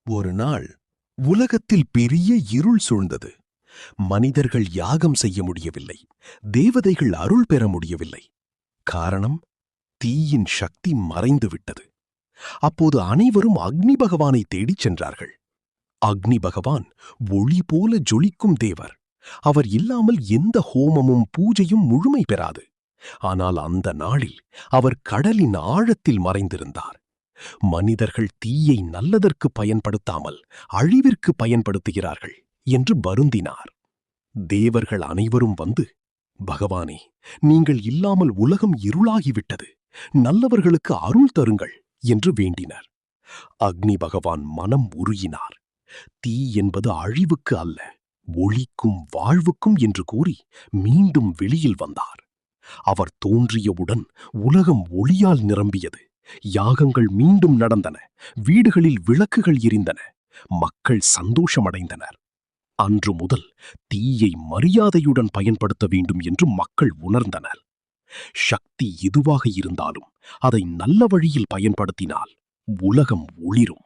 ஒரு நாள் உலகத்தில் பெரிய இருள் சூழ்ந்தது. மனிதர்கள் யாகம் செய்ய முடியவில்லை, தேவதைகள் அருள் பெற முடியவில்லை. காரணம், தீயின் சக்தி மறைந்து விட்டது. அப்போது அனைவரும் அக்னி பகவானை தேடிச் சென்றார்கள். அக்னி பகவான் ஒளி போல ஜொலிக்கும் தேவர். அவர் இல்லாமல் எந்த ஹோமமும் பூஜையும் முழுமை பெறாது. ஆனால் அந்த நாளில் அவர் கடலின் ஆழத்தில் மறைந்திருந்தார். மனிதர்கள் தீயை நல்லதற்கு பயன்படுத்தாமல் அழிவிற்கு பயன்படுத்துகிறார்கள் என்று வருந்தினார். தேவர்கள் அனைவரும் வந்து, பகவானே, நீங்கள் இல்லாமல் உலகம் இருளாகிவிட்டது, நல்லவர்களுக்கு அருள் தருங்கள் என்று வேண்டினர். அக்னி பகவான் மனம் உருகினார். தீ என்பது அழிவுக்கு அல்ல, ஒளிக்கும் வாழ்வுக்கும் என்று கூறி மீண்டும் வெளியில் வந்தார். அவர் தோன்றியவுடன் உலகம் ஒளியால் நிரம்பியது. யாகங்கள் மீண்டும் நடந்தன. வீடுகளில் விளக்குகள் எரிந்தன. மக்கள் சந்தோஷமடைந்தனர். அன்று முதல் தீயை மரியாதையுடன் பயன்படுத்த வேண்டும் என்று மக்கள் உணர்ந்தனர். சக்தி எதுவாக இருந்தாலும் அதை நல்ல வழியில் பயன்படுத்தினால் உலகம் ஒளிரும்.